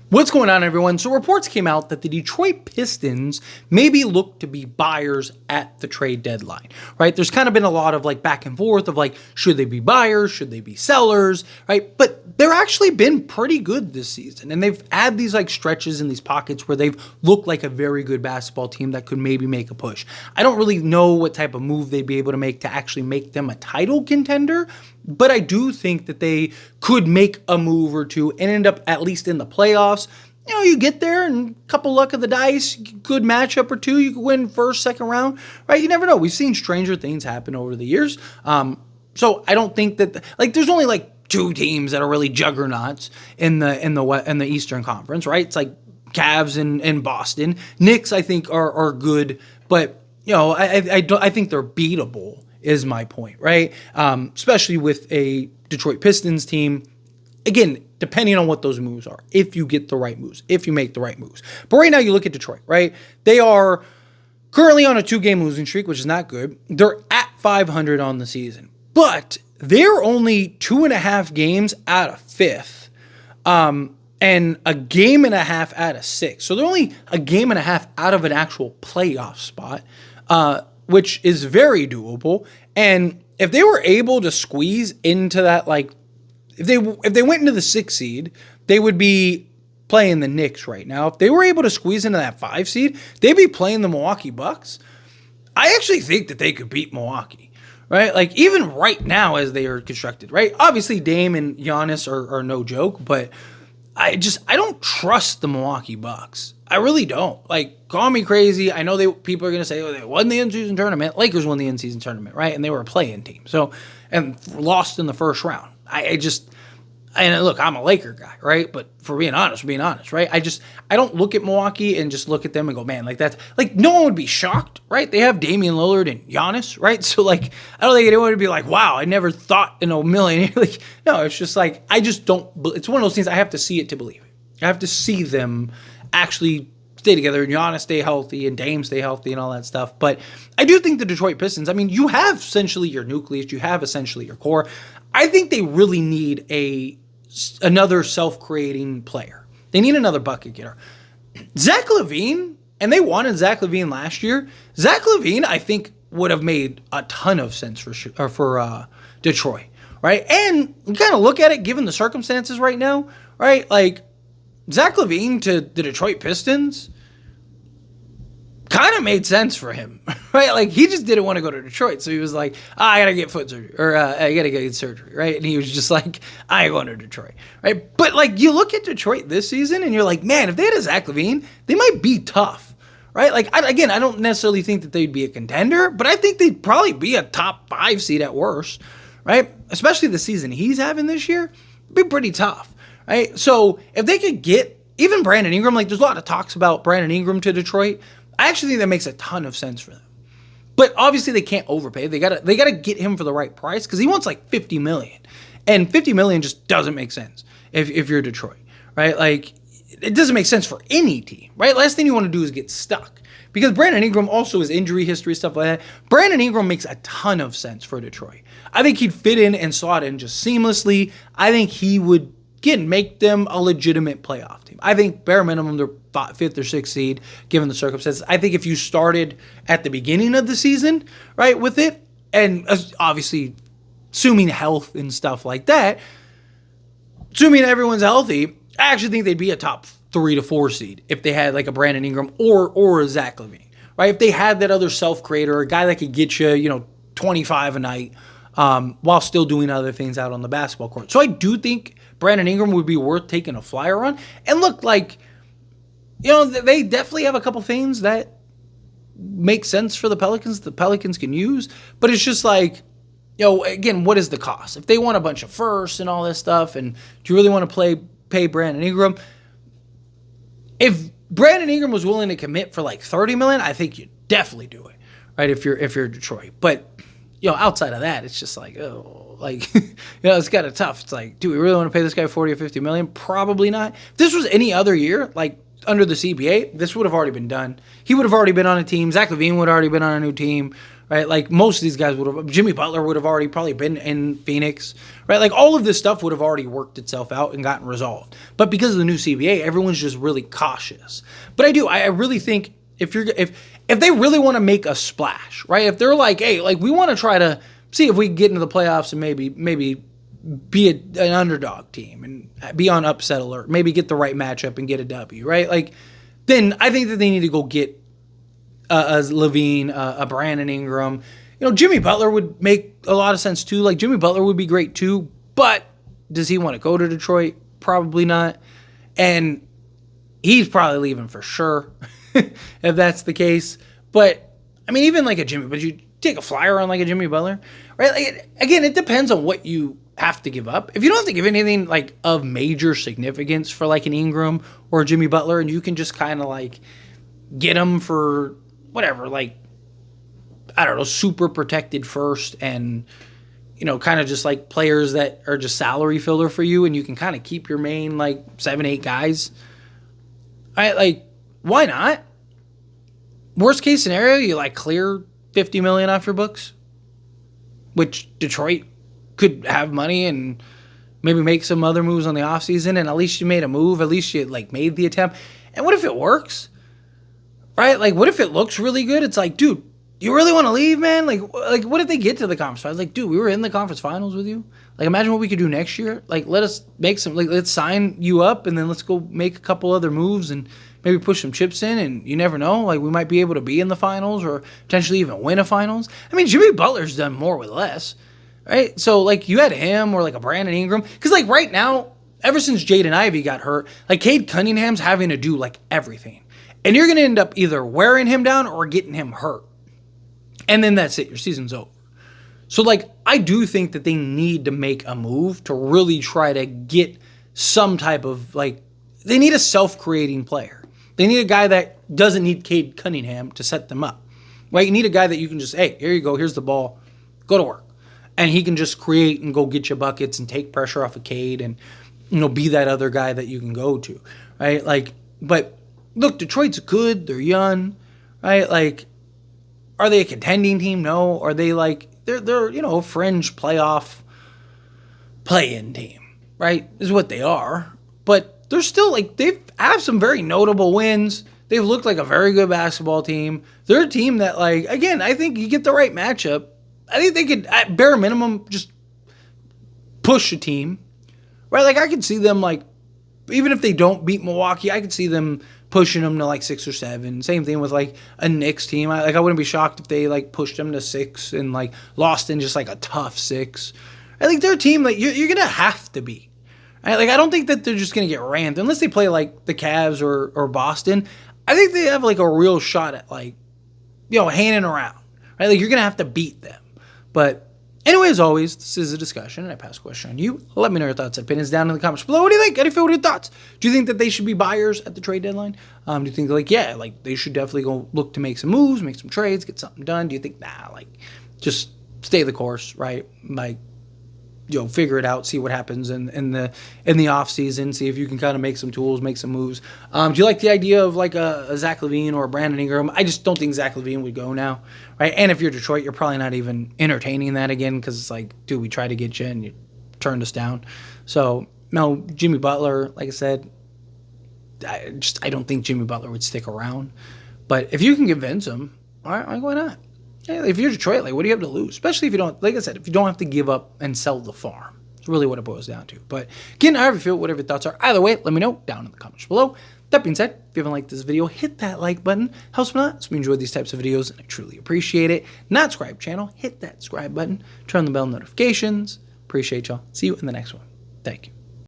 What's going on, everyone? So reports came out that the Detroit Pistons maybe look to be buyers at the trade deadline, right? There's kind of been a lot of back and forth of should they be buyers? Should they be sellers, right? But they're actually been pretty good this season. And they've had these stretches in these pockets where they've looked like a very good basketball team that could maybe make a push. I don't really know what type of move they'd be able to make to actually make them a title contender, but I do think that they could make a move or two and end up at least in the playoffs. You get there and a couple luck of the dice, good matchup or two, you could win first, second round, right? You never know. We've seen stranger things happen over the years. So I don't think that there's only two teams that are really juggernauts in the Eastern Conference, right? It's Cavs and Boston. Knicks, I think, are good, but I think they're beatable. Is my point, right? Especially with a Detroit Pistons team. Again, depending on what those moves are, if you get the right moves, if you make the right moves. But right now, you look at Detroit, right? They are currently on a 2-game losing streak, which is not good. They're at 500 on the season, but they're only 2.5 games out of 5th, and a game and a half out of 6th. So they're only a game and a half out of an actual playoff spot, which is very doable. And if they were able to squeeze into that, if they went into the 6th seed, they would be playing the Knicks right now. If they were able to squeeze into that 5 seed, they'd be playing the Milwaukee Bucks. I actually think that they could beat Milwaukee, right? Even right now as they are constructed, right? Obviously, Dame and Giannis are no joke, but I don't trust the Milwaukee Bucks. I really don't. Call me crazy. I know people are going to say, they won the in-season tournament. Lakers won the in-season tournament, right? And they were a play-in team. So, and lost in the first round. And look, I'm a Laker guy, right? But for being honest, right? I don't look at Milwaukee and just look at them and go, man, that's no one would be shocked, right? They have Damian Lillard and Giannis, right? So I don't think anyone would be wow, I never thought in a million. No, it's just I just don't. It's one of those things I have to see it to believe it. I have to see them actually stay together and Giannis stay healthy and Dame stay healthy and all that stuff. But I do think the Detroit Pistons, you have essentially your nucleus, you have essentially your core. I think they really need another self-creating player. They need another bucket getter. Zach LaVine, and they wanted Zach LaVine last year. Zach LaVine, I think, would have made a ton of sense for Detroit, right? And you kind of look at it, given the circumstances right now, right? Zach LaVine to the Detroit Pistons kind of made sense for him, right? He just didn't want to go to Detroit. So he was I got to get foot surgery or I got to get surgery, right? And he was just I ain't going to Detroit, right? But you look at Detroit this season and you're man, if they had a Zach LaVine, they might be tough, right? I don't necessarily think that they'd be a contender, but I think they'd probably be a top 5 seed at worst, right? Especially the season he's having this year, it'd be pretty tough, right? So if they could get even Brandon Ingram, there's a lot of talks about Brandon Ingram to Detroit. I actually think that makes a ton of sense for them. But obviously they can't overpay. They gotta get him for the right price because he wants $50 million. And $50 million just doesn't make sense if you're Detroit, right? It doesn't make sense for any team, right? Last thing you want to do is get stuck. Because Brandon Ingram also has injury history, stuff like that. Brandon Ingram makes a ton of sense for Detroit. I think he'd fit in and slot in just seamlessly. I think he would, again, make them a legitimate playoff team. I think bare minimum they're 5th or 6th seed, given the circumstances. I think if you started at the beginning of the season, right, with it, and obviously assuming health and stuff like that, assuming everyone's healthy, I actually think they'd be a top 3 to 4 seed if they had a Brandon Ingram or a Zach LaVine, right? If they had that other self-creator, a guy that could get you, 25 a night, while still doing other things out on the basketball court. So I do think Brandon Ingram would be worth taking a flyer on. And look, they definitely have a couple things that make sense for the Pelicans can use. But it's just again, what is the cost? If they want a bunch of firsts and all this stuff, and do you really want to pay Brandon Ingram? If Brandon Ingram was willing to commit for $30 million, I think you'd definitely do it, right? If you're Detroit. But outside of that, it's just it's kind of tough. It's do we really want to pay this guy 40 or 50 million? Probably not. If this was any other year, under the CBA, this would have already been done. He would have already been on a team. Zach LaVine would have already been on a new team, right? Like most of these guys would have, Jimmy Butler would have already probably been in Phoenix, right? Like all of this stuff would have already worked itself out and gotten resolved. But because of the new CBA, everyone's just really cautious. But I really think if they really want to make a splash, right? If they're like, hey, like we want to try to see if we can get into the playoffs and maybe be an underdog team and be on upset alert, maybe get the right matchup and get a W, right? Like, then I think that they need to go get a Levine, a Brandon Ingram. Jimmy Butler would make a lot of sense too. Like, Jimmy Butler would be great too, but does he want to go to Detroit? Probably not. And he's probably leaving for sure if that's the case. But, I mean, even like but you take a flyer on like a Jimmy Butler, right? Like, again, it depends on what you have to give up. If you don't have to give anything like of major significance for like an Ingram or a Jimmy Butler, and you can just kind of like get them for whatever, like, I don't know, super protected first and, kind of just like players that are just salary filler for you, and you can kind of keep your main like 7-8 guys. Like, why not? Worst case scenario, you like clear $50 million off your books, which Detroit could have money and maybe make some other moves on the offseason, and at least you made a move, at least you like made the attempt. And what if it works? Right? Like, what if it looks really good? It's like, dude, you really want to leave, man? Like what if they get to the conference finals? Like, dude, we were in the conference finals with you. Like, imagine what we could do next year. Like, let us make some, like, let's sign you up, and then let's go make a couple other moves and maybe push some chips in, and you never know. Like, we might be able to be in the finals or potentially even win a finals. I mean, Jimmy Butler's done more with less, right? So, like, you had him or, like, a Brandon Ingram. Because, like, right now, ever since Jaden Ivey got hurt, like, Cade Cunningham's having to do, like, everything. And you're going to end up either wearing him down or getting him hurt. And then that's it. Your season's over. So, like, I do think that they need to make a move to really try to get some type of, like, they need a self-creating player. They need a guy that doesn't need Cade Cunningham to set them up, right? You need a guy that you can just, hey, here you go, here's the ball, go to work. And he can just create and go get you buckets and take pressure off of Cade and, be that other guy that you can go to, right? Like, but look, Detroit's good. They're young, right? Like, are they a contending team? No. Are they like, they're a fringe playoff play-in team, right? Is what they are. But they're still like, they have some very notable wins. They've looked like a very good basketball team. They're a team that, like, again, I think you get the right matchup. I think they could, at bare minimum, just push a team, right? Like, I could see them, like, even if they don't beat Milwaukee, I could see them pushing them to, like, 6 or 7. Same thing with, like, a Knicks team. I wouldn't be shocked if they, like, pushed them to 6 and, like, lost in just, like, a tough 6. I think they're a team that you're going to have to beat. Right? Like, I don't think that they're just going to get rammed. Unless they play, like, the Cavs or Boston, I think they have, like, a real shot at, like, hanging around. Right? Like, you're going to have to beat them. But anyway, as always, this is a discussion, and I pass a question on you. Let me know your thoughts and opinions down in the comments below. What do you think? How do you feel? What are your thoughts? Do you think that they should be buyers at the trade deadline? Do you think, like, yeah, like, they should definitely go look to make some moves, make some trades, get something done? Do you think, nah, like, just stay the course, right? Like, figure it out, see what happens in the off season, see if you can kind of make some tools, make some moves. Do you like the idea of like a Zach LaVine or a Brandon Ingram? I just don't think Zach LaVine would go now, right? And if you're Detroit, you're probably not even entertaining that again because it's like, dude, we tried to get you and you turned us down. So no, Jimmy Butler, like I said, I don't think Jimmy Butler would stick around. But if you can convince him, all right, like, why not? If you're Detroit, like, what do you have to lose? Especially if you don't, like I said, if you don't have to give up and sell the farm. It's really what it boils down to. But again, however you feel, whatever your thoughts are, either way, let me know down in the comments below. That being said, if you haven't liked this video, hit that like button. Helps me a lot. So we enjoy these types of videos, and I truly appreciate it. Not subscribe channel, hit that subscribe button. Turn on the bell notifications. Appreciate y'all. See you in the next one. Thank you.